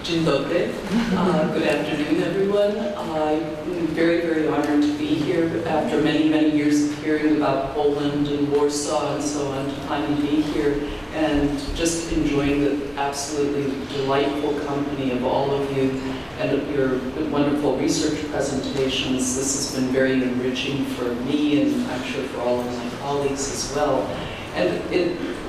Dzień dobry. Good afternoon, everyone. I'm very, very honored to be here after many, many years of hearing about Poland and Warsaw and so on, to finally be here and just enjoying the absolutely delightful company of all of you and of your wonderful research presentations. This has been very enriching for me and I'm sure for all of my colleagues as well. And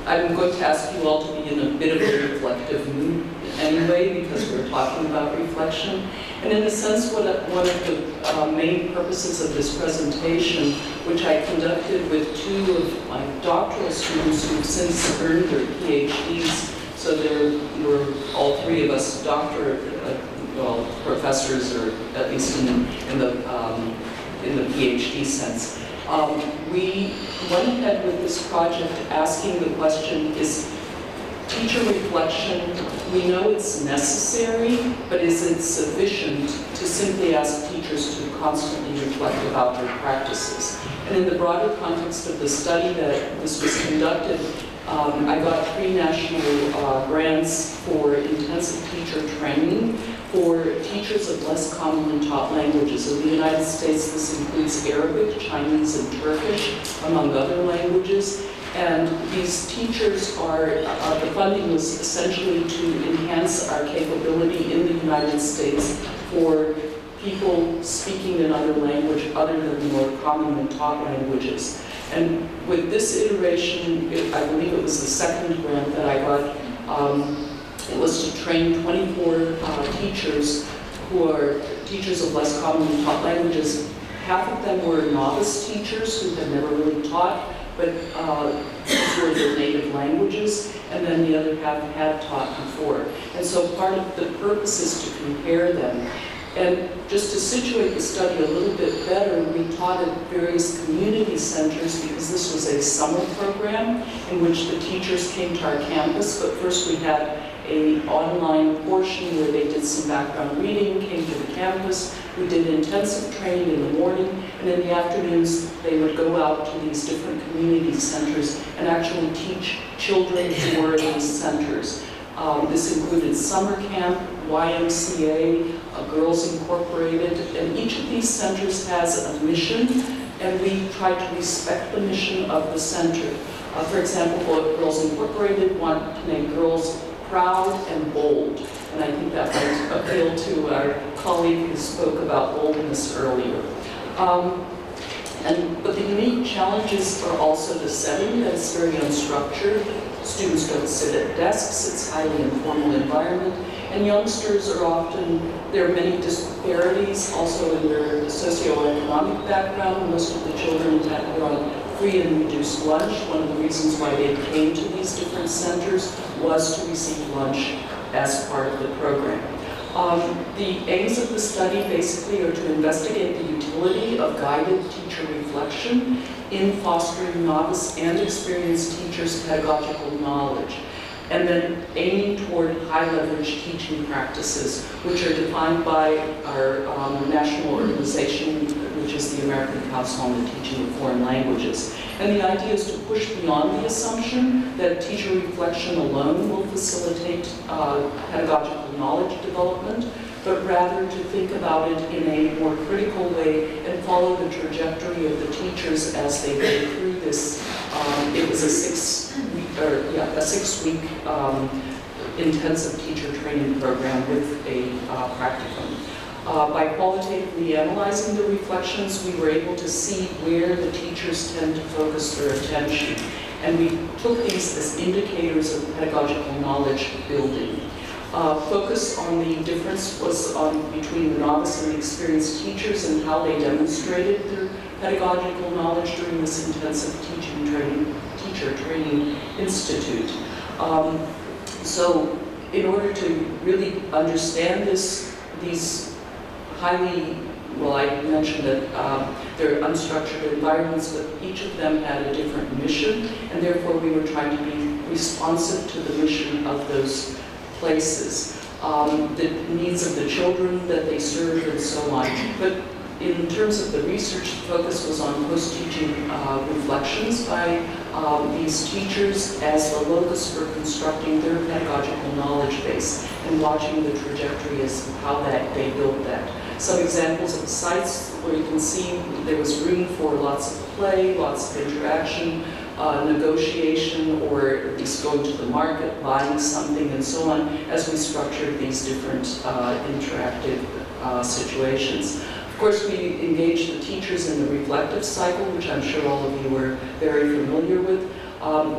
I'm going to ask you all to be in a bit of a reflective mood anyway, because we're talking about reflection. And in a sense, one of the main purposes of this presentation, which I conducted with two of my doctoral students who've since earned their PhDs, so there were all three of us professors, or at least in the PhD sense. We went ahead with this project asking the question, is teacher reflection, we know it's necessary, but is it sufficient to simply ask teachers to constantly reflect about their practices? And in the broader context of the study that this was conducted, I got 3 national grants for intensive teacher training for teachers of less commonly taught languages. In the United States, this includes Arabic, Chinese, and Turkish, among other languages. And these teachers the funding was essentially to enhance our capability in the United States for people speaking another language other than the more commonly taught languages. And with this iteration, I believe it was the second grant that I got, it was to train 24 teachers who are teachers of less commonly taught languages. Half of them were novice teachers who had never really taught, but these were their native languages, and then the other half had taught before. And so part of the purpose is to compare them. And just to situate the study a little bit better, we taught at various community centers because this was a summer program in which the teachers came to our campus, but first we had an online portion where they did some background reading, came to the campus. We did intensive training in the morning, and in the afternoons they would go out to these different community centers and actually teach children who were in these centers. This included summer camp, YMCA, Girls Incorporated, and each of these centers has a mission, and we try to respect the mission of the center. For example, Girls Incorporated want to make girls proud and bold, and I think that might appeal to our colleague who spoke about boldness earlier. But the unique challenges are also the setting, that it's very unstructured. Students don't sit at desks, it's a highly informal environment, and youngsters are often, there are many disparities also in their socioeconomic background. Most of the children were on free and reduced lunch. One of the reasons why they came to these different centers was to receive lunch as part of the program. The aims of the study basically are to investigate the utility of guided teacher reflection in fostering novice and experienced teachers' pedagogical knowledge, and then aiming toward high-leverage teaching practices, which are defined by our national organization, which is the American Council on the Teaching of Foreign Languages. And the idea is to push beyond the assumption that teacher reflection alone will facilitate pedagogical knowledge development, but rather to think about it in a more critical way and follow the trajectory of the teachers as they go through this. It was a six-week intensive teacher training program with a practicum. By qualitatively analyzing the reflections, we were able to see where the teachers tend to focus their attention. And we took these as indicators of pedagogical knowledge building. Focus on the difference was between the novice and the experienced teachers and how they demonstrated their pedagogical knowledge during this intensive teacher training institute. So in order to really understand these highly, well, I mentioned that they're unstructured environments, but each of them had a different mission, and therefore we were trying to be responsive to the mission of those places, the needs of the children that they serve, and so on. But In terms of the research, the focus was on post-teaching reflections by these teachers as the locus for constructing their pedagogical knowledge base and watching the trajectory as how they built that. Some examples of sites where you can see there was room for lots of play, lots of interaction, negotiation, or at least going to the market, buying something, and so on, as we structured these different interactive situations. Of course, we engaged the teachers in the reflective cycle, which I'm sure all of you are very familiar with,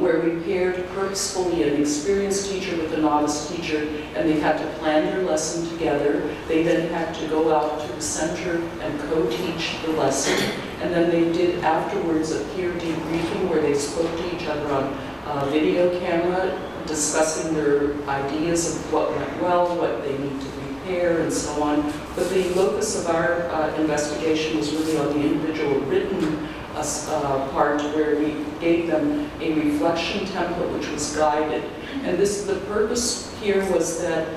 where we paired purposefully an experienced teacher with a novice teacher, and they had to plan their lesson together. They then had to go out to the center and co-teach the lesson, and then they did afterwards a peer debriefing where they spoke to each other on video camera, discussing their ideas of what went well, what they need to repair, and so on. But the locus of our investigation was really on the individual written part, where we gave them a reflection template which was guided. And the purpose here was that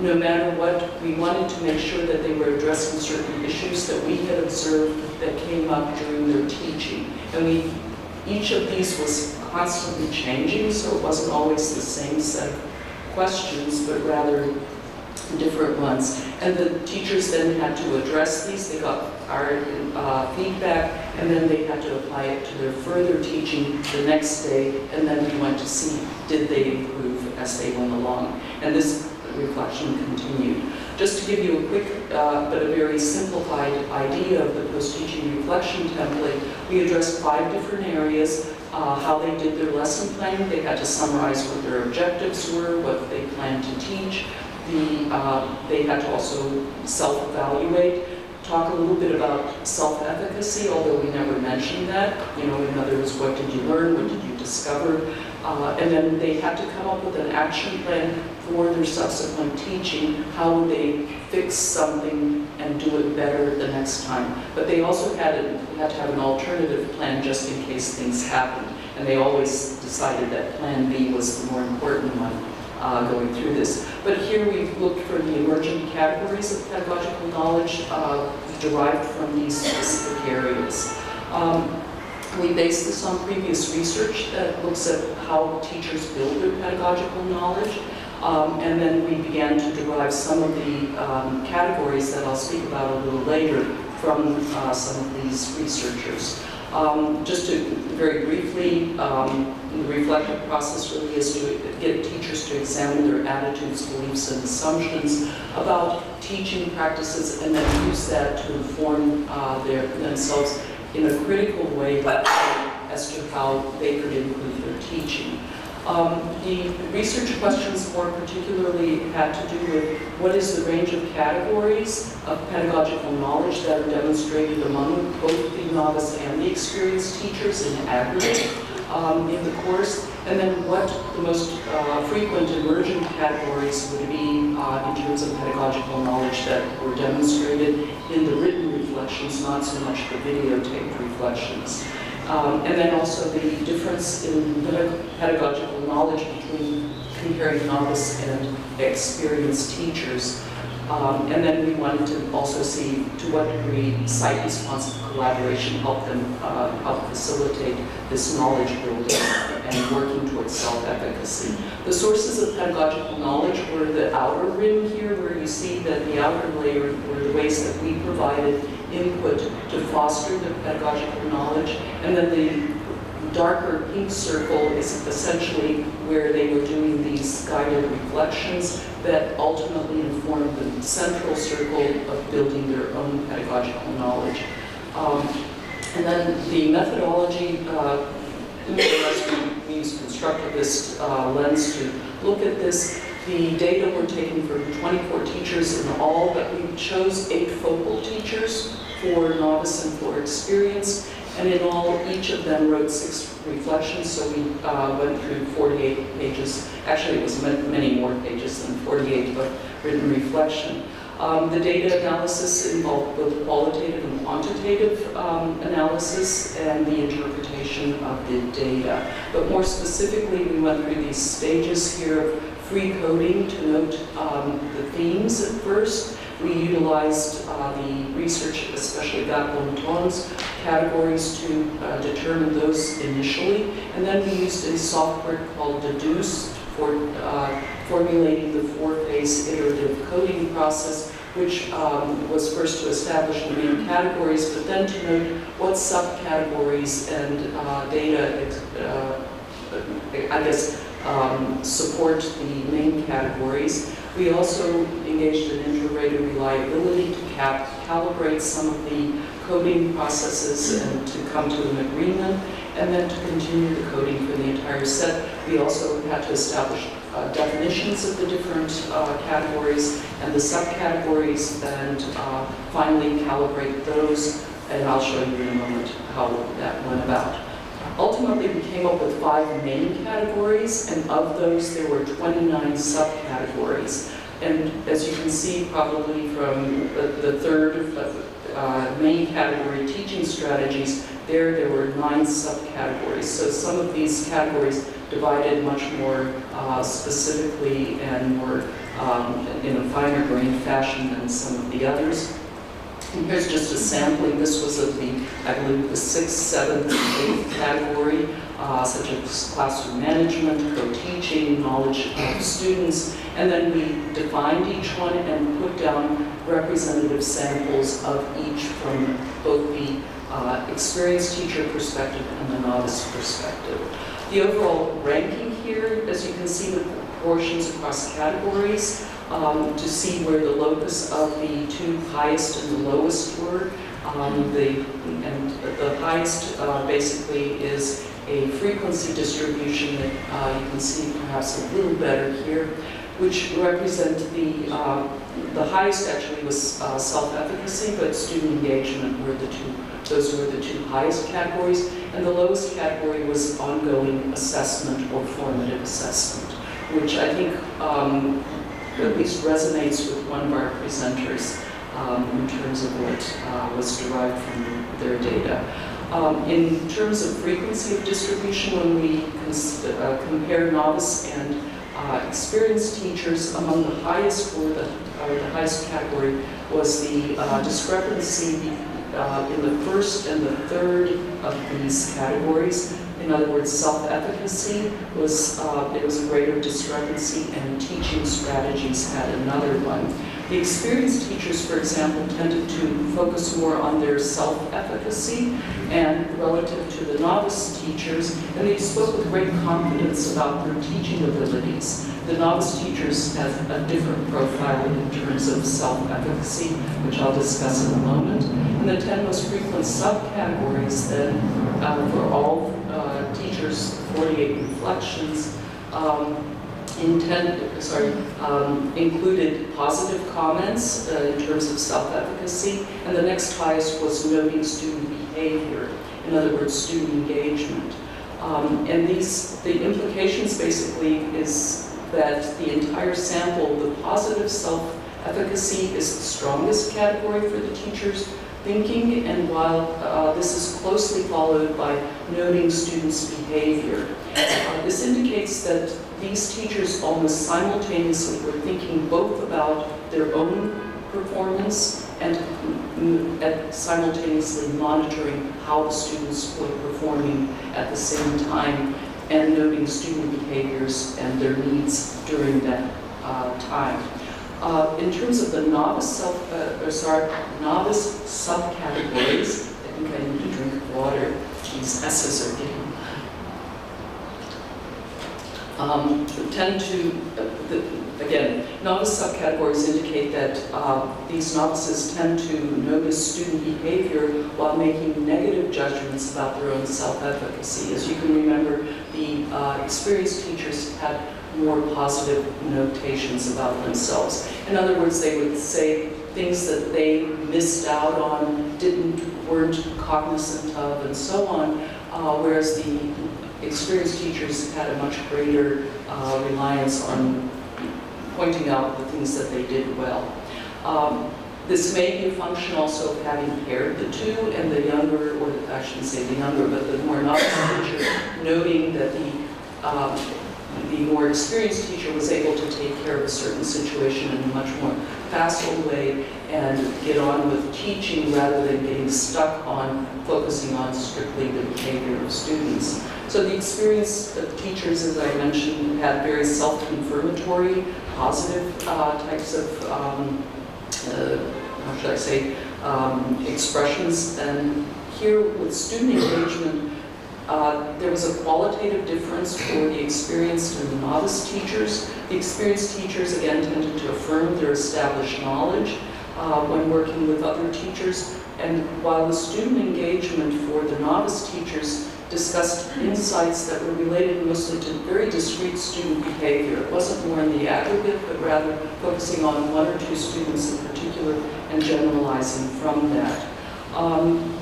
no matter what, we wanted to make sure that they were addressing certain issues that we had observed that came up during their teaching. And each of these was constantly changing, so it wasn't always the same set of questions, but rather different ones. And the teachers then had to address these. They got our feedback, and then they had to apply it to their further teaching the next day, and then we went to see did they improve as they went along. And this reflection continued. Just to give you a quick but a very simplified idea of the post-teaching reflection template, we addressed 5 different areas. How they did their lesson planning. They had to summarize what their objectives were, what they planned to teach. They had to also self-evaluate, talk a little bit about self-efficacy, although we never mentioned that. In other words, what did you learn, what did you discover? And then they had to come up with an action plan for their subsequent teaching. How would they fix something and do it better the next time? But they also had to have an alternative plan just in case things happened. And they always decided that plan B was the more important one. Going through this. But here we've looked for the emerging categories of pedagogical knowledge derived from these specific areas. We based this on previous research that looks at how teachers build their pedagogical knowledge. And then we began to derive some of the categories that I'll speak about a little later from some of these researchers. Just to very briefly, the reflective process really is to get teachers to examine their attitudes, beliefs, and assumptions about teaching practices, and then use that to inform themselves in a critical way as to how they could improve their teaching. The research questions more particularly had to do with what is the range of categories of pedagogical knowledge that are demonstrated among both the novice and the experienced teachers in aggregate in the course, and then what the most frequent emergent categories would be in terms of pedagogical knowledge that were demonstrated in the written reflections, not so much the videotaped reflections. And then also the difference in pedagogical knowledge between comparing novice and experienced teachers. And then we wanted to also see to what degree site-responsive collaboration help facilitate this knowledge building and working towards self-efficacy. The sources of pedagogical knowledge were the outer rim here, where you see that the outer layer were the ways that we provided input to foster the pedagogical knowledge, and then the darker pink circle is essentially where they were doing these guided reflections that ultimately informed the central circle of building their own pedagogical knowledge. And then the methodology, we use constructivist lens to look at this. The data were taken from 24 teachers in all, but we chose 8 focal teachers for novice and for experienced. And in all, each of them wrote 6 reflections, so we went through 48 pages. Actually, it was many more pages than 48, but written reflection. The data analysis involved both qualitative and quantitative analysis and the interpretation of the data. But more specifically, we went through these stages here of free coding to note the themes at first. We utilized the research, especially Gapon-Ton's categories, to determine those initially. And then we used a software called Deduce for formulating the four-phase iterative coding process, which was first to establish the main categories, but then to note what subcategories and data, support the main categories. We also engaged in inter-rater reliability to calibrate some of the coding processes and to come to an agreement, and then to continue the coding for the entire set. We also had to establish definitions of the different categories and the subcategories, and finally calibrate those, and I'll show you in a moment how that went about. Ultimately, we came up with 5 main categories, and of those, there were 29 subcategories. And as you can see, probably from the third main category, teaching strategies, there were 9 subcategories. So some of these categories divided much more specifically and more in a finer grained fashion than some of the others. And here's just a sampling. This was of the, I believe, the 6th, 7th, and 8th category, such as classroom management, co-teaching, knowledge of students, and then we defined each one and put down representative samples of each from both the experienced teacher perspective and the novice perspective. The overall ranking here, as you can see, the proportions across categories, to see where the locus of the 2 highest and the lowest were. The highest basically is a frequency distribution that you can see perhaps a little better here, which represent the highest actually was self-efficacy, but student engagement were those were the 2 highest categories, and the lowest category was ongoing assessment or formative assessment, which I think at least resonates with one of our presenters in terms of what was derived from their data. In terms of frequency of distribution, when we compare novice and experienced teachers, among the highest were the highest category was the discrepancy in the first and the third of these categories. In other words, self-efficacy was there was a greater discrepancy, and teaching strategies had another one. The experienced teachers, for example, tended to focus more on their self-efficacy and relative to the novice teachers, and they spoke with great confidence about their teaching abilities. The novice teachers had a different profile in terms of self-efficacy, which I'll discuss in a moment. And the 10 most frequent subcategories then for all teachers, 48 reflections, included positive comments in terms of self-efficacy, and the next highest was noting student behavior, in other words, student engagement. And the implications basically is that the entire sample, the positive self-efficacy is the strongest category for the teachers thinking, and while this is closely followed by noting students' behavior. This indicates that these teachers almost simultaneously were thinking both about their own performance and simultaneously monitoring how the students were performing at the same time and noting student behaviors and their needs during that time. In terms of the novice subcategories, I think I need to drink water. These S's are getting tend to, again, novice subcategories indicate that these novices tend to notice student behavior while making negative judgments about their own self-efficacy. As you can remember, the experienced teachers had more positive notations about themselves. In other words, they would say things that they missed out on, weren't cognizant of, and so on, whereas the experienced teachers had a much greater reliance on pointing out the things that they did well. This may be a function also of having paired the two, and the younger, or I shouldn't say the younger, but the more novice teacher noting that the more experienced teacher was able to take care of a certain situation in a much more facile way and get on with teaching rather than getting stuck on focusing on strictly the behavior of students. So the experience of teachers, as I mentioned, had very self-confirmatory, positive types of, how should I say, expressions. And here with student engagement, there was a qualitative difference for the experienced and the novice teachers. The experienced teachers, again, tended to affirm their established knowledge when working with other teachers. And while the student engagement for the novice teachers discussed insights that were related mostly to very discrete student behavior. It wasn't more in the aggregate, but rather focusing on one or two students in particular and generalizing from that.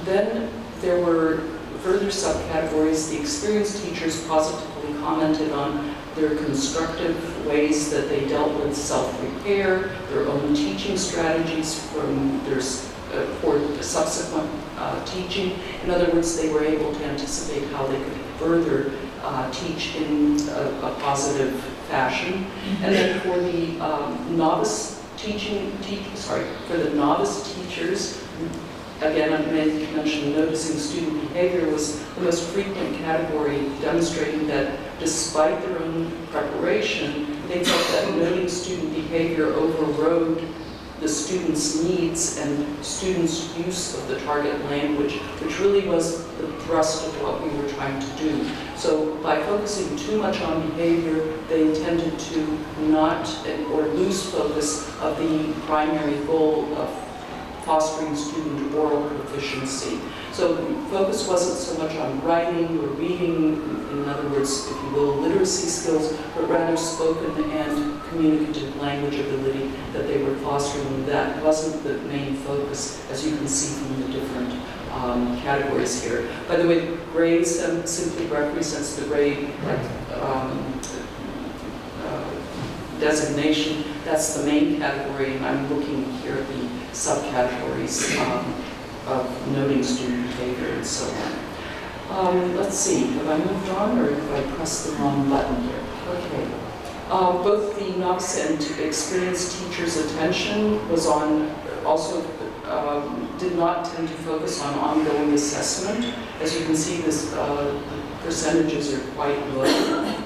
Then there were further subcategories. The experienced teachers positively commented on their constructive ways that they dealt with self-repair, their own teaching strategies from their for the subsequent teaching. In other words, they were able to anticipate how they could further teach in a positive fashion. And then for the novice for the novice teachers, again, I mentioned noticing student behavior was the most frequent category, demonstrating that despite their own preparation, they felt that noting student behavior overrode the students' needs and students' use of the target language, which really was the thrust of what we were trying to do. So by focusing too much on behavior, they tended to not or lose focus of the primary goal of fostering student oral proficiency. So the focus wasn't so much on writing or reading, in other words, if you will, literacy skills, but rather spoken and communicative language ability that they were fostering. That wasn't the main focus, as you can see from the different categories here. By the way, grade simply represents the grade designation. That's the main category, and I'm looking here at the subcategories of noting student behavior and so on. Let's see, have I moved on or have I pressed the wrong button here? Okay. Both the novice and experienced teachers' attention was on, also did not tend to focus on ongoing assessment. As you can see, this percentages are quite low.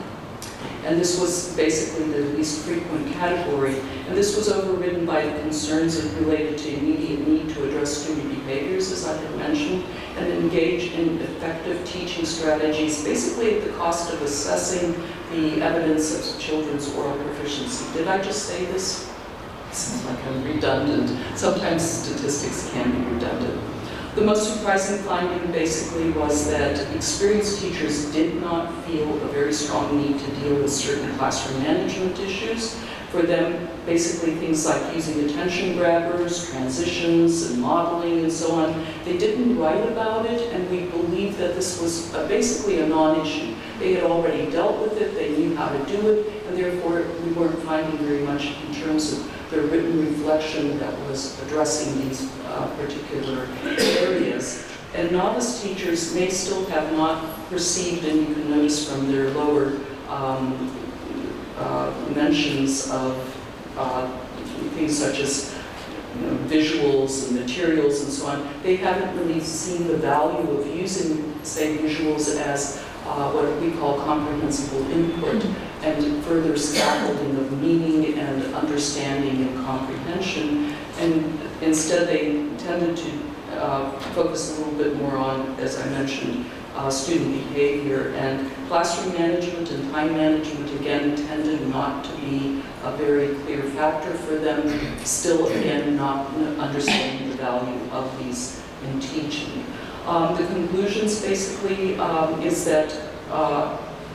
And this was basically the least frequent category. And this was overridden by the concerns related to immediate need to address student behaviors, as I had mentioned, and engage in effective teaching strategies, basically at the cost of assessing the evidence of children's oral proficiency. Did I just say this? It sounds like I'm redundant. Sometimes statistics can be redundant. The most surprising finding basically was that experienced teachers did not feel a very strong need to deal with certain classroom management issues. For them, basically things like using attention grabbers, transitions, and modeling, and so on, they didn't write about it, and we believe that this was basically a non-issue. They had already dealt with it, they knew how to do it, and therefore we weren't finding very much in terms of their written reflection that was addressing these particular areas. And novice teachers may still have not perceived, and you can notice from their lower mentions of things such as visuals and materials and so on, they haven't really seen the value of using, say, visuals as what we call comprehensible input and further scaffolding of meaning and understanding and comprehension. And instead they tended to focus a little bit more on, as I mentioned, student behavior, and classroom management and time management again tended not to be a very clear factor for them, still again not understanding the value of these in teaching. The conclusions basically is that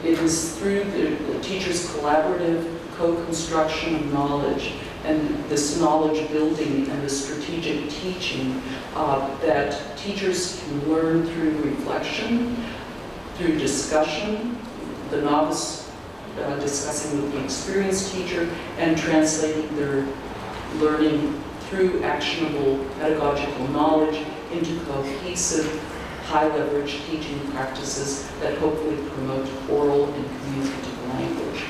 it is through the teachers' collaborative co-construction of knowledge and this knowledge building and the strategic teaching that teachers can learn through reflection, through discussion, the novice discussing with the experienced teacher, and translating their learning through actionable pedagogical knowledge into cohesive, high-leverage teaching practices that hopefully promote oral and communicative language.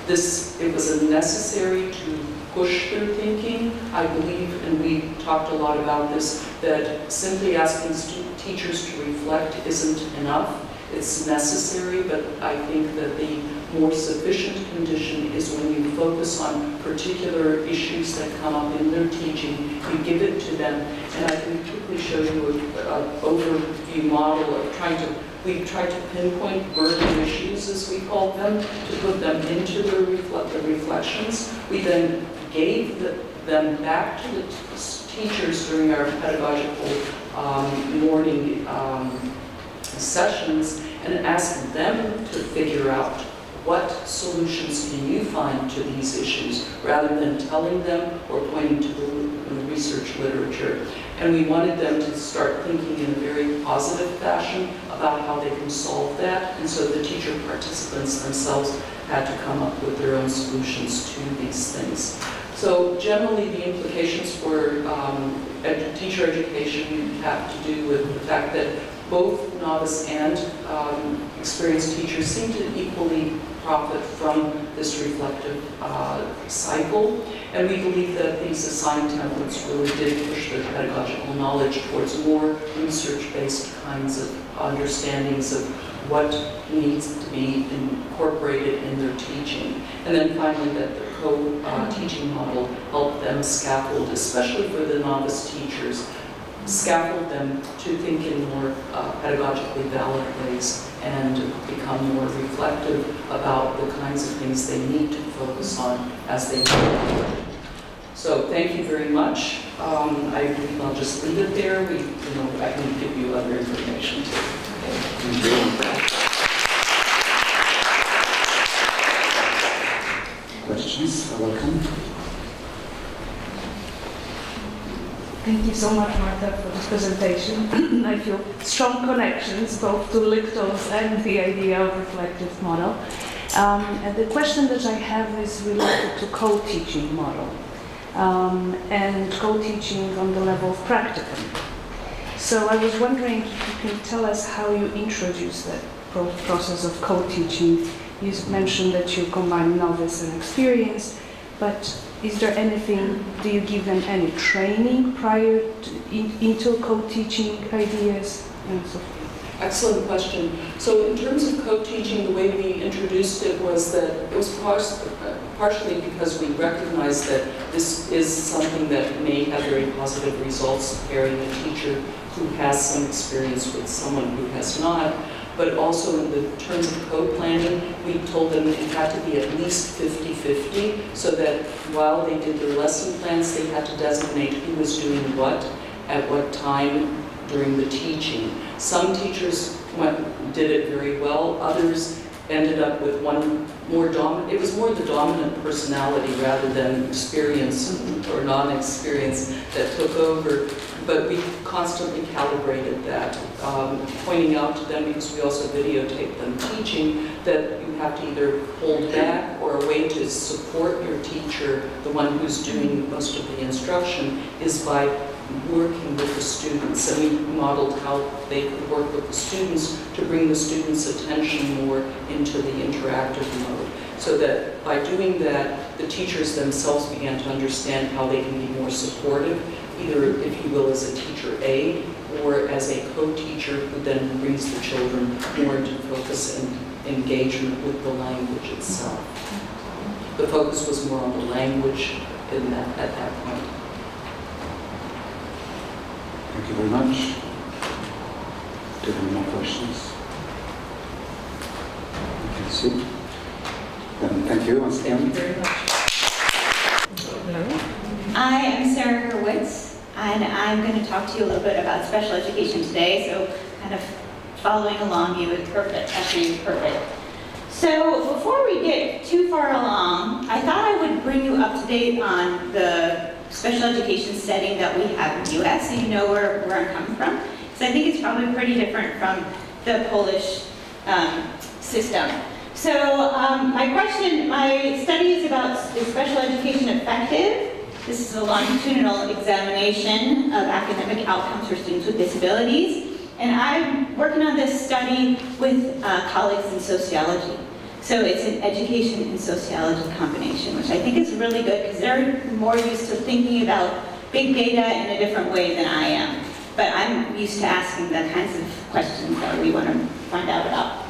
It was necessary to push their thinking. I believe, and we talked a lot about this, that simply asking teachers to reflect isn't enough. It's necessary, but I think that the more sufficient condition is when you focus on particular issues that come up in their teaching, you give it to them, and I can quickly show you an overview model of we've tried to pinpoint burden issues, as we call them, to put them into the reflections. We then gave them back to the teachers during our pedagogical morning sessions and asked them to figure out what solutions can you find to these issues, rather than telling them or pointing to the research literature. And we wanted them to start thinking in a very positive fashion about how they can solve that, and so the teacher participants themselves had to come up with their own solutions to these things. So generally the implications for teacher education have to do with the fact that both novice and experienced teachers seem to equally profit from this reflective cycle. And we believe that these assigned templates really did push their pedagogical knowledge towards more research-based kinds of understandings of what needs to be incorporated in their teaching. And then finally, that the co-teaching model helped them scaffold, especially for the novice teachers, scaffold them to think in more pedagogically valid ways and become more reflective about the kinds of things they need to focus on as they move forward. So thank you very much. I believe I'll just leave it there. I can give you other information too. Okay. Thank you. Questions? Welcome. Thank you so much, Marta, for this presentation. I feel strong connections both to Lichtos and the idea of reflective model. And the question that I have is related to co-teaching model and co-teaching on the level of practicum. So I was wondering if you can tell us how you introduce that process of co-teaching. You mentioned that you combine novice and experienced, but is there anything, do you give them any training prior to, into co-teaching ideas and so forth? Excellent question. So in terms of co-teaching, the way we introduced it was that it was partially because we recognized that this is something that may have very positive results, pairing a teacher who has some experience with someone who has not. But also in the terms of co-planning, we told them it had to be at least 50-50, so that while they did their lesson plans, they had to designate who was doing what at what time during the teaching. Some teachers did it very well, others ended up with one more dominant, it was more the dominant personality rather than experience or non-experience that took over. But we constantly calibrated that, pointing out to them, because we also videotaped them teaching, that you have to either hold back, or a way to support your teacher, the one who's doing most of the instruction, is by working with the students. And we modeled how they could work with the students to bring the students' attention more into the interactive mode. So that by doing that, the teachers themselves began to understand how they can be more supportive, either, if you will, as a teacher aide or as a co-teacher who then brings the children more into focus and engagement with the language itself. The focus was more on the language at that point. Thank you very much. Do you have any more questions? Okay, super. Then thank you once again. Thank you very much. Hello. I am Sarah Hurwitz, and I'm going to talk to you a little bit about special education today, so kind of following along you would perfect, after you perfect. So before we get too far along, I thought I would bring you up to date on the special education setting that we have in the US, so you know where I'm coming from. Because I think it's probably pretty different from the Polish system. So my study is about, is special education effective? This is a longitudinal examination of academic outcomes for students with disabilities. And I'm working on this study with colleagues in sociology. So it's an education and sociology combination, which I think is really good because they're more used to thinking about big data in a different way than I am. But I'm used to asking the kinds of questions that we want to find out about.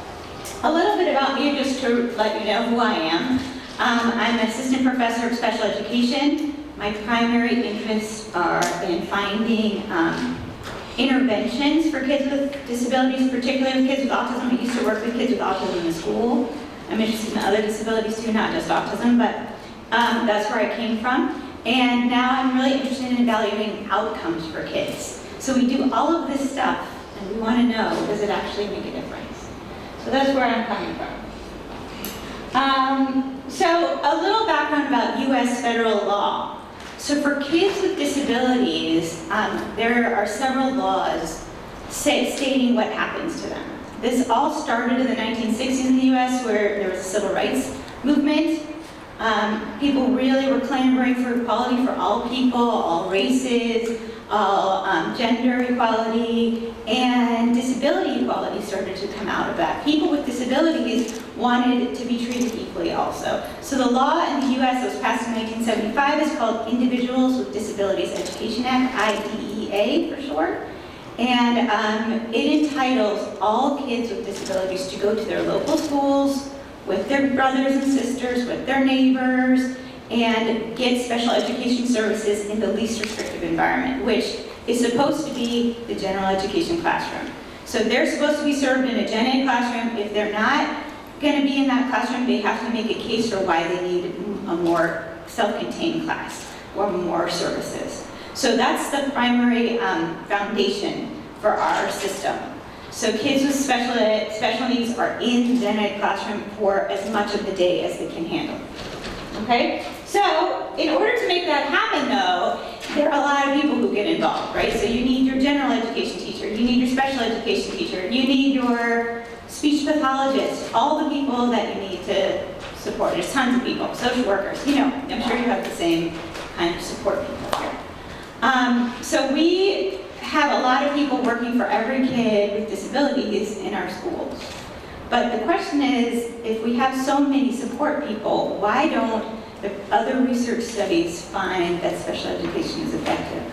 A little bit about me, just to let you know who I am. I'm an assistant professor of special education. My primary interests are in finding interventions for kids with disabilities, particularly with kids with autism. I used to work with kids with autism in the school. I'm interested in other disabilities too, not just autism, but that's where I came from. And now I'm really interested in evaluating outcomes for kids. So we do all of this stuff, and we want to know, does it actually make a difference? So that's where I'm coming from. So a little background about US federal law. So for kids with disabilities, there are several laws stating what happens to them. This all started in the 1960s in the US, where there was a civil rights movement. People really were clamoring for equality for all people, all races, all gender equality, and disability equality started to come out of that. People with disabilities wanted to be treated equally also. So the law in the US that was passed in 1975 is called Individuals with Disabilities Education Act, IDEA for short. And it entitles all kids with disabilities to go to their local schools with their brothers and sisters, with their neighbors, and get special education services in the least restrictive environment, which is supposed to be the general education classroom. So they're supposed to be served in a gen ed classroom. If they're not going to be in that classroom, they have to make a case for why they need a more self-contained class or more services. So that's the primary foundation for our system. So kids with special needs are in the gen ed classroom for as much of the day as they can handle. Okay? So in order to make that happen though, there are a lot of people who get involved, right? So you need your general education teacher, you need your special education teacher, you need your speech pathologist, all the people that you need to support. There's tons of people, social workers, you know, I'm sure you have the same kind of support people here. So we have a lot of people working for every kid with disabilities in our schools. But the question is, if we have so many support people, why don't the other research studies find that special education is effective?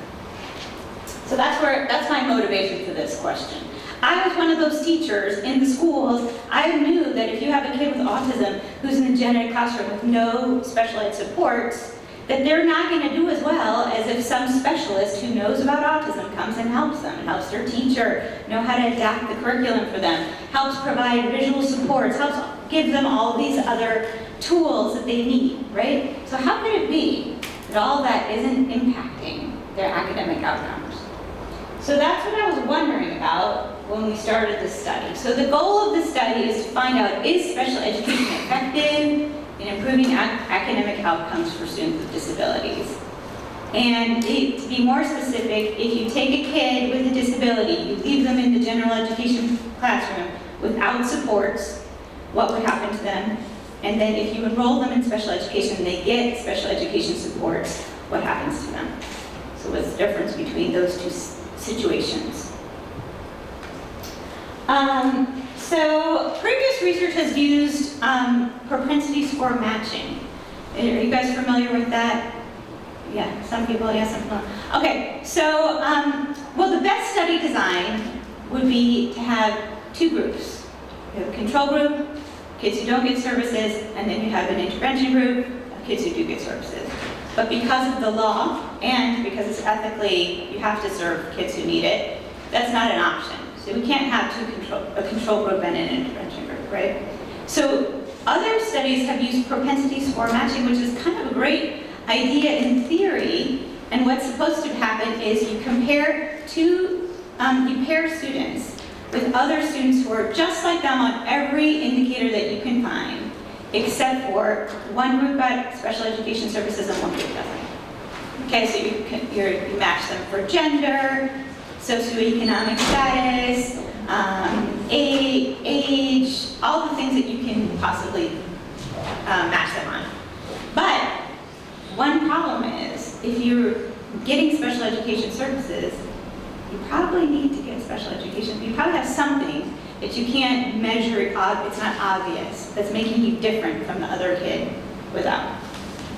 So that's my motivation for this question. I was one of those teachers in the schools. I knew that if you have a kid with autism who's in the gen ed classroom with no special ed supports, that they're not going to do as well as if some specialist who knows about autism comes and helps them, helps their teacher know how to adapt the curriculum for them, helps provide visual supports, helps give them all these other tools that they need, right? So how could it be that all that isn't impacting their academic outcomes? So that's what I was wondering about when we started this study. So the goal of the study is to find out, is special education effective in improving academic outcomes for students with disabilities? And to be more specific, if you take a kid with a disability, you leave them in the general education classroom without supports, what would happen to them? And then if you enroll them in special education and they get special education supports, what happens to them? So what's the difference between those two situations? So previous research has used propensity score matching. Are you guys familiar with that? Yeah, some people, yes, some people. Okay, so, well, the best study design would be to have two groups. You have a control group, kids who don't get services, and then you have an intervention group, kids who do get services. But because of the law, and because it's ethically, you have to serve kids who need it, that's not an option. So we can't have a control group and an intervention group, right? So other studies have used propensity score matching, which is kind of a great idea in theory. And what's supposed to happen is you compare you pair students with other students who are just like them on every indicator that you can find, except for one group got special education services and one group doesn't. Okay, so you match them for gender, socioeconomic status, age, all the things that you can possibly match them on. But one problem is, if you're getting special education services, you probably need to get special education. You probably have something that you can't measure it, it's not obvious, that's making you different from the other kid without.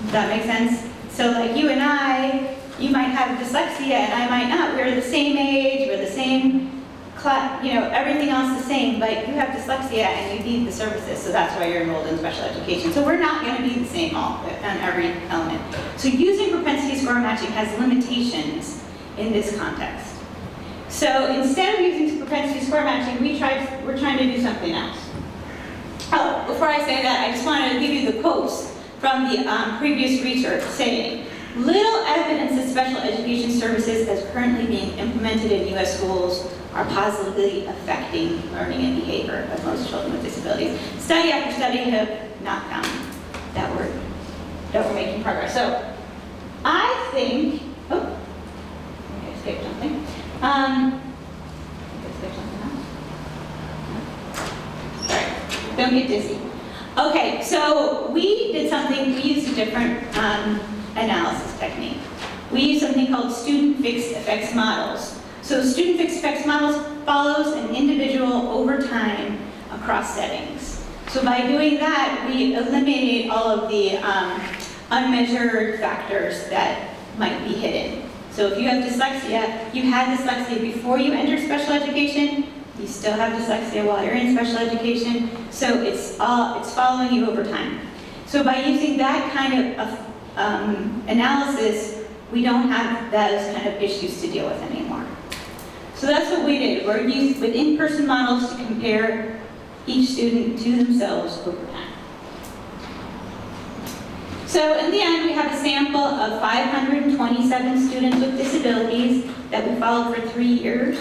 Does that make sense? So like you and I, you might have dyslexia and I might not. We're the same age, we're the same class, you know, everything else the same, but you have dyslexia and you need the services, so that's why you're enrolled in special education. So we're not going to be the same on every element. So using propensity score matching has limitations in this context. So instead of using propensity score matching, we're trying to do something else. Oh, before I say that, I just wanted to give you the quotes from the previous research saying, little evidence that special education services as currently being implemented in U.S. schools are positively affecting learning and behavior of most children with disabilities. Study after study have not found that we're making progress. So I think, oh, I skipped something. Sorry, don't get dizzy. Okay, so we did something, we used a different analysis technique. We used something called student fixed effects models. So student fixed effects models follows an individual over time across settings. So by doing that, we eliminated all of the unmeasured factors that might be hidden. So if you have dyslexia, you had dyslexia before you entered special education, you still have dyslexia while you're in special education, so it's following you over time. So by using that kind of analysis, we don't have those kind of issues to deal with anymore. So that's what we did. We're used with in-person models to compare each student to themselves over time. So in the end, we have a sample of 527 students with disabilities that we followed for 3 years.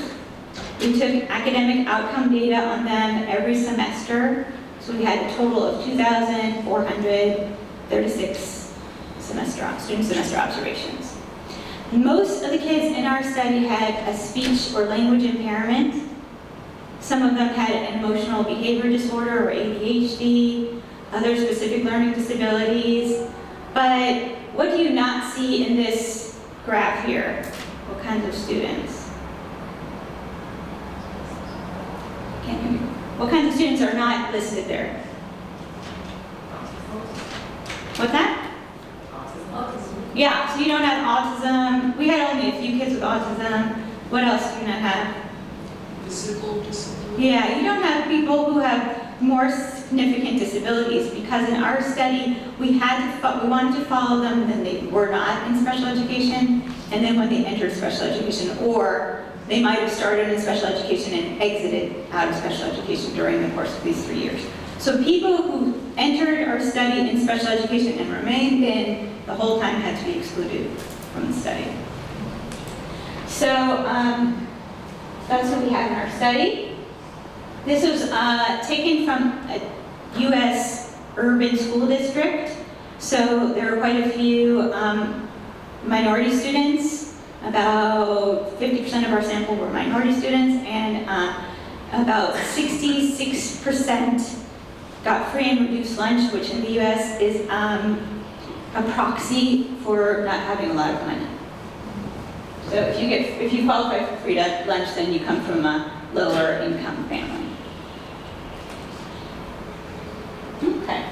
We took academic outcome data on them every semester. So we had a total of 2,436 student semester observations. Most of the kids in our study had a speech or language impairment. Some of them had an emotional behavior disorder or ADHD, other specific learning disabilities. But what do you not see in this graph here? What kinds of students? Can't hear you. What kinds of students are not listed there? What's that? Yeah, so you don't have autism. We had only a few kids with autism. What else do you not have? Physical disability. Yeah, you don't have people who have more significant disabilities, because in our study we wanted to follow them when they were not in special education, and then when they entered special education, or they might have started in special education and exited out of special education during the course of these 3 years. So people who entered our study in special education and remained in the whole time had to be excluded from the study. So that's what we have in our study. This was taken from a U.S. urban school district. So there are quite a few minority students. About 50% of our sample were minority students, and about 66% got free and reduced lunch, which in the U.S. is a proxy for not having a lot of money. So if you qualify for free lunch, then you come from a lower income family. Okay.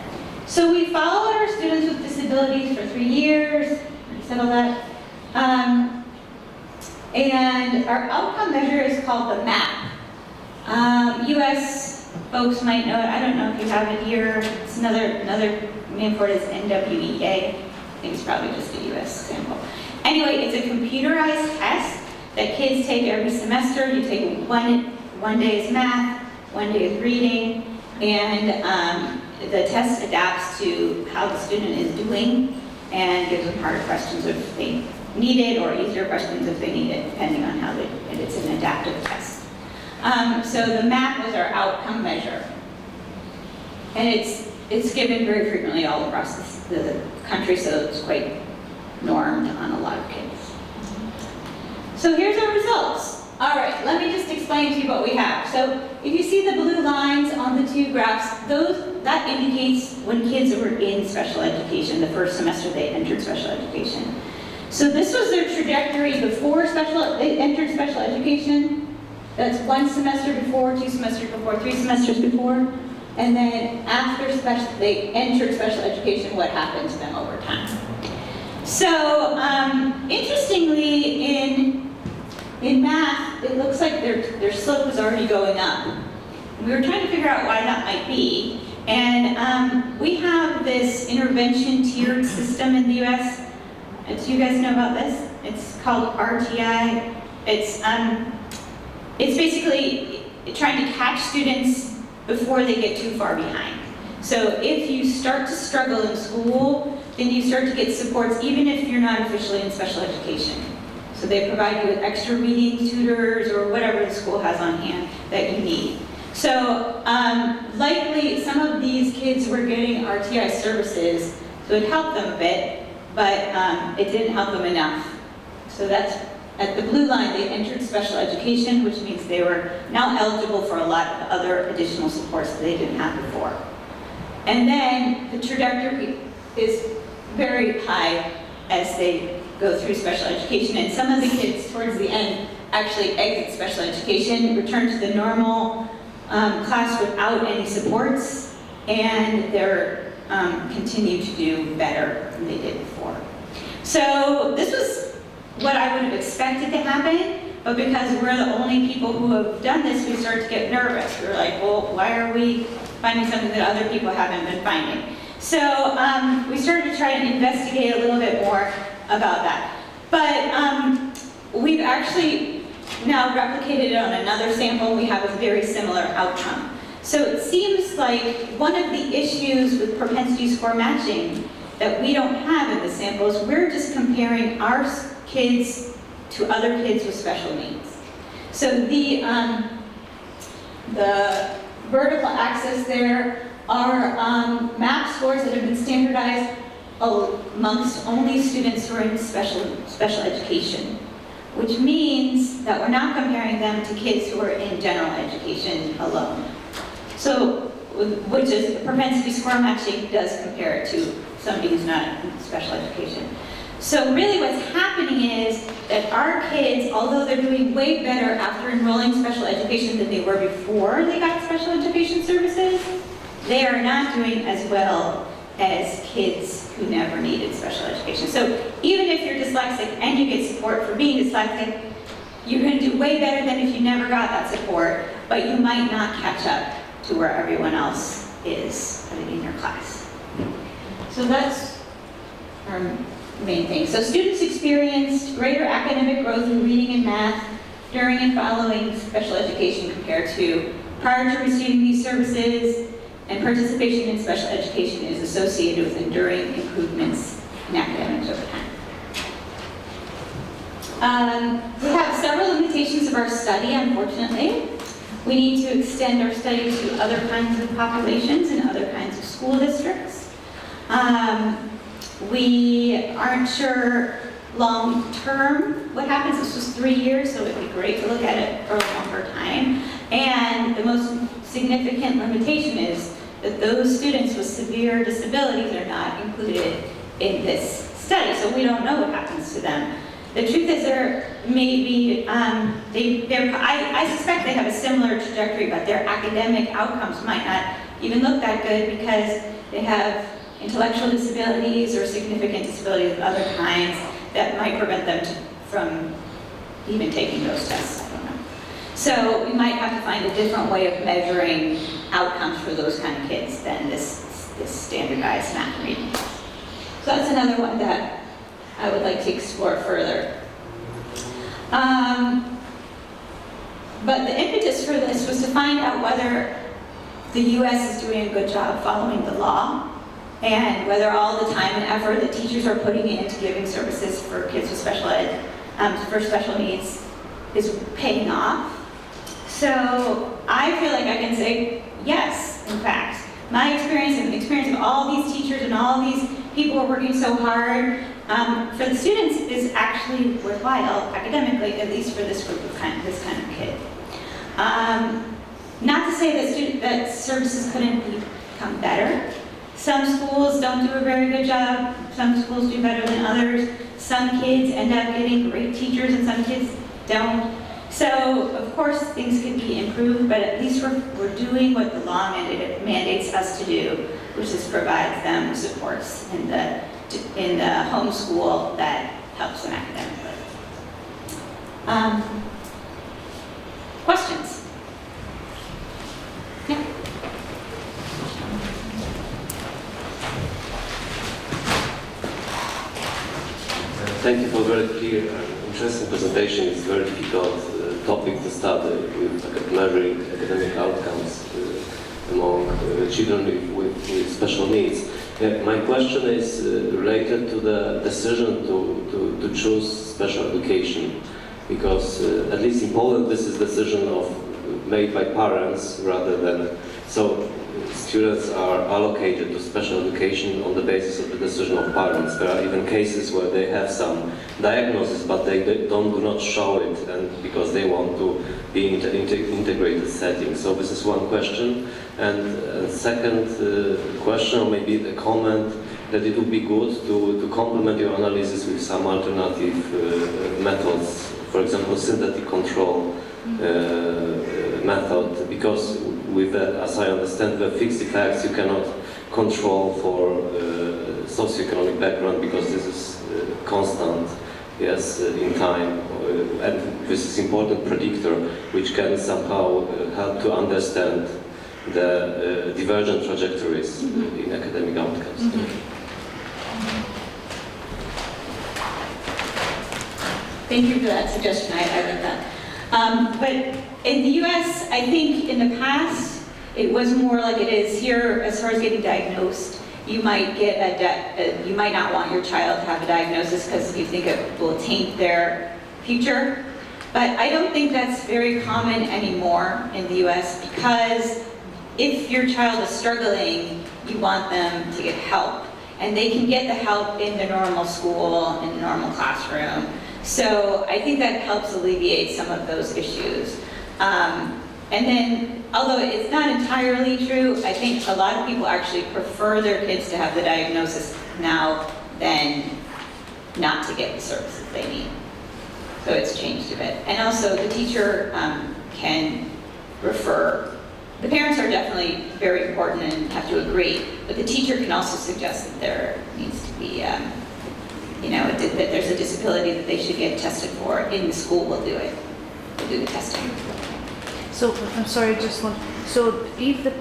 So we followed our students with disabilities for 3 years. I said all that. And our outcome measure is called the MAP. U.S. folks might know it. I don't know if you have it here. It's another name for it is NWEA. I think it's probably just a U.S. sample. Anyway, it's a computerized test that kids take every semester. You take one day is math, 1 day is reading, and the test adapts to how the student is doing and gives them harder questions if they need it, or easier questions if they need it, depending on how it's an adaptive test. So the MAP was our outcome measure. And it's given very frequently all across the country, so it's quite normed on a lot of kids. So here's our results. All right, let me just explain to you what we have. So if you see the blue lines on the 2 graphs, that indicates when kids were in special education, the first semester they entered special education. So this was their trajectory before they entered special education, That's 1 semester before, 2 semesters before, 3 semesters before. And then after they entered special education, what happened to them over time. So, interestingly, in math, it looks like their slope was already going up. We were trying to figure out why that might be. And we have this intervention tiered system in the US. Do you guys know about this? It's called RTI. It's basically trying to catch students before they get too far behind. So if you start to struggle in school, then you start to get supports even if you're not officially in special education. So they provide you with extra reading tutors or whatever the school has on hand that you need. So likely some of these kids were getting RTI services, so it helped them a bit, but it didn't help them enough. So that's, at the blue line, they entered special education, which means they were now eligible for a lot of other additional supports that they didn't have before. And then the trajectory is very high as they go through special education, and some of the kids towards the end actually exit special education, return to the normal class without any supports, and they're continue to do better than they did before. So this was what I would have expected to happen, but because we're the only people who have done this, we start to get nervous. We're like, well, why are we finding something that other people haven't been finding? So we started to try and investigate a little bit more about that. But we've actually now replicated it on another sample. We have a very similar outcome. So it seems like one of the issues with propensity score matching that we don't have in the samples, we're just comparing our kids to other kids with special needs. So the vertical axis there are MAP scores that have been standardized amongst only students who are in special education, which means that we're not comparing them to kids who are in general education alone. So, which is propensity score matching does compare it to somebody who's not in special education. So really what's happening is that our kids, although they're doing way better after enrolling in special education than they were before they got special education services, they are not doing as well as kids who never needed special education. So even if you're dyslexic and you get support for being dyslexic, you're going to do way better than if you never got that support, but you might not catch up to where everyone else is in your class. So that's our main thing. So students experienced greater academic growth in reading and math during and following special education compared to prior to receiving these services, and participation in special education is associated with enduring improvements in academics over time. We have several limitations of our study, unfortunately. We need to extend our study to other kinds of populations and other kinds of school districts. We aren't sure long-term what happens. This was 3 years, so it'd be great to look at it for a longer time. And the most significant limitation is that those students with severe disabilities are not included in this study, so we don't know what happens to them. The truth is there may be, I suspect they have a similar trajectory, but their academic outcomes might not even look that good because they have intellectual disabilities or significant disabilities of other kinds that might prevent them from even taking those tests. I don't know. So we might have to find a different way of measuring outcomes for those kind of kids than this standardized math and reading. So that's another one that I would like to explore further. But the impetus for this was to find out whether the US is doing a good job following the law, and whether all the time and effort that teachers are putting into giving services for kids with special ed, for special needs, is paying off. So I feel like I can say yes, in fact. My experience and the experience of all these teachers and all these people who are working so hard for the students is actually worthwhile academically, at least for this group of this kind of kid. Not to say that services couldn't become better. Some schools don't do a very good job. Some schools do better than others. Some kids end up getting great teachers and some kids don't. So, of course, things can be improved, but at least we're doing what the law mandates us to do, which is provide them supports in the homeschool that helps them academically. Questions? Yeah. Thank you for a very clear and interesting presentation. It's a very difficult topic to study with measuring academic outcomes among children with special needs. My question is related to the decision to choose special education, because at least in Poland this is decision made by parents rather than, so students are allocated to special education on the basis of the decision of parents. There are even cases where they have some diagnosis, but they do not show it, and because they want to be in integrated setting. So this is one question. And second question, or maybe a comment, that it would be good to complement your analysis with some alternative methods, for example, synthetic control method, because with that, as I understand, the fixed effects you cannot control for socioeconomic background, because this is constant, yes, in time, and this is important predictor which can somehow help to understand the divergent trajectories in academic outcomes. Thank you for that suggestion. I read that. But in the U.S., I think in the past, it was more like it is here as far as getting diagnosed. You might get you might not want your child to have a diagnosis because you think it will taint their future. But I don't think that's very common anymore in the U.S. because if your child is struggling, you want them to get help. And they can get the help in the normal school, in the normal classroom. So I think that helps alleviate some of those issues. And then, although it's not entirely true, I think a lot of people actually prefer their kids to have the diagnosis now than not to get the services they need. So it's changed a bit. And also the teacher can refer. The parents are definitely very important and have to agree, but the teacher can also suggest that there needs to be that there's a disability that they should get tested for. In the school, we'll do it. We'll do the testing. So I'm sorry, just one. So if the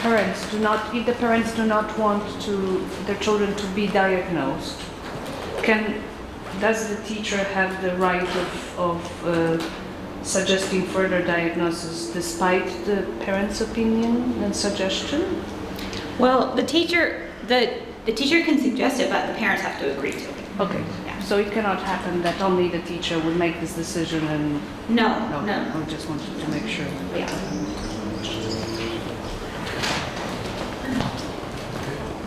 parents do not want their children to be diagnosed, does the teacher have the right of suggesting further diagnosis despite the parents' opinion and suggestion? Well, the teacher can suggest it, but the parents have to agree to it. Okay. Yeah. So it cannot happen that only the teacher would make this decision and... No. I just wanted to make sure. Yeah.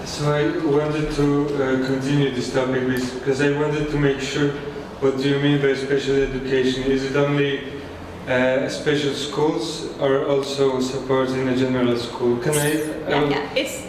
So I wanted to continue this topic because I wanted to make sure, what do you mean by special education? Is it only special schools or also support in a general school? Can I? It's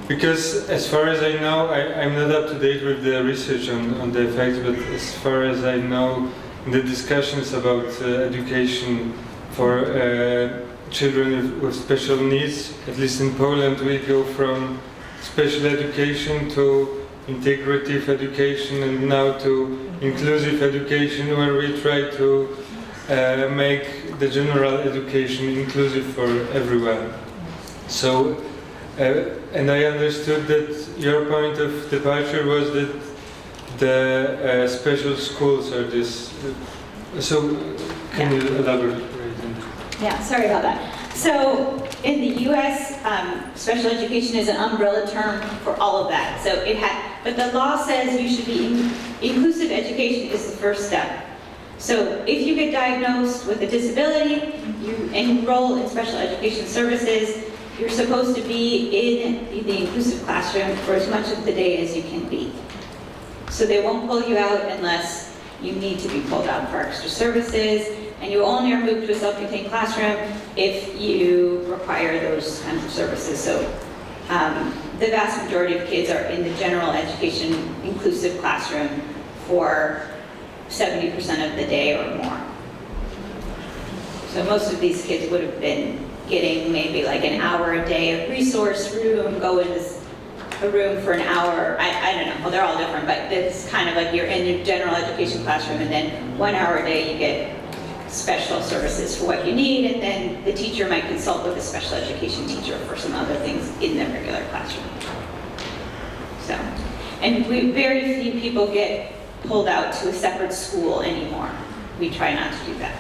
because as far as I know, I'm not up to date with the research on the effects, but as far as I know, in the discussions about education for children with special needs, at least in Poland, we go from special education to integrative education and now to inclusive education, where we try to make the general education inclusive for everyone. So, and I understood that your point of departure was that the special schools are this. So, can you elaborate? Yeah, sorry about that. So in the U.S., special education is an umbrella term for all of that. So but the law says you should be inclusive education is the first step. So if you get diagnosed with a disability, you enroll in special education services, you're supposed to be in the inclusive classroom for as much of the day as you can be. So they won't pull you out unless you need to be pulled out for extra services, and you only are moved to a self-contained classroom if you require those kinds of services. So the vast majority of kids are in the general education inclusive classroom for 70% of the day or more. So most of these kids would have been getting maybe like an hour a day of resource room, go into a room for an hour. I don't know, well, they're all different, but it's kind of like you're in your general education classroom, and then 1 hour a day you get special services for what you need, and then the teacher might consult with a special education teacher for some other things in the regular classroom. So, and very few people get pulled out to a separate school anymore. We try not to do that.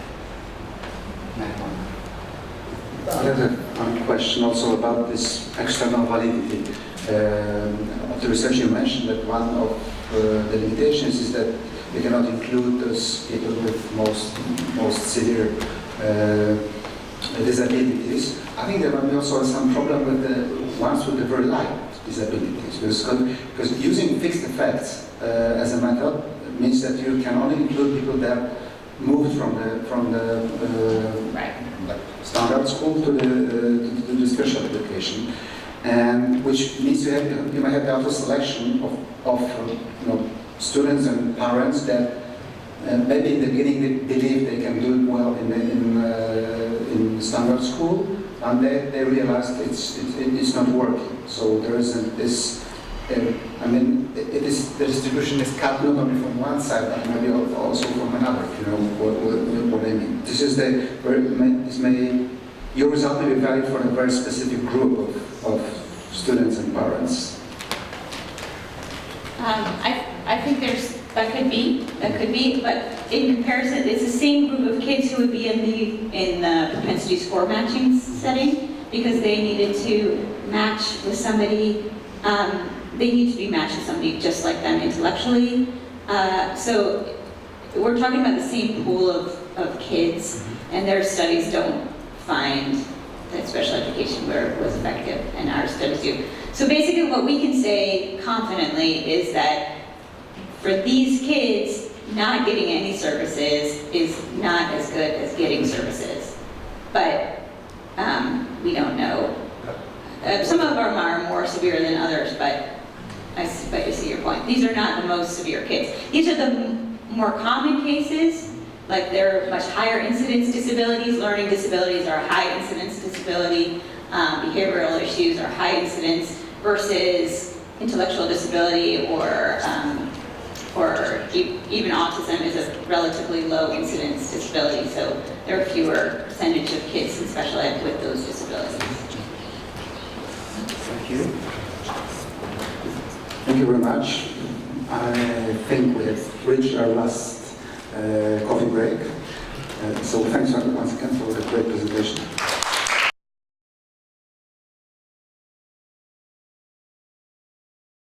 I have a question also about this external validity. Of the research you mentioned that one of the limitations is that we cannot include those people with most severe disabilities. I think there might be also some problem with the ones with the very light disabilities, because using fixed effects as a method means that you can only include people that moved from the Right. like standard school to the special education, and which means you might have the auto selection of students and parents that maybe in the beginning they believe they can do it well in standard school, and they realize it's not working. So there isn't this. I mean, the distribution is cut not only from one side, but maybe also from another. You know what I mean? This is your result may be valid for a very specific group of students and parents. I think that could be, but in comparison, it's the same group of kids who would be in the propensity score matching setting, because they needed to match with somebody. They need to be matched with somebody just like them intellectually. So we're talking about the same pool of kids, and their studies don't find that special education was effective, and our studies do. So basically what we can say confidently is that for these kids, not getting any services is not as good as getting services. But we don't know. Some of them are more severe than others, but I see your point. These are not the most severe kids. These are the more common cases, like they're much higher incidence disabilities. Learning disabilities are a high incidence disability. Behavioral issues are high incidence versus intellectual disability or even autism is a relatively low incidence disability. So there are fewer percentage of kids in special ed with those disabilities. Thank you. Thank you very much. I think we have reached our last coffee break. So thanks once again for the great presentation.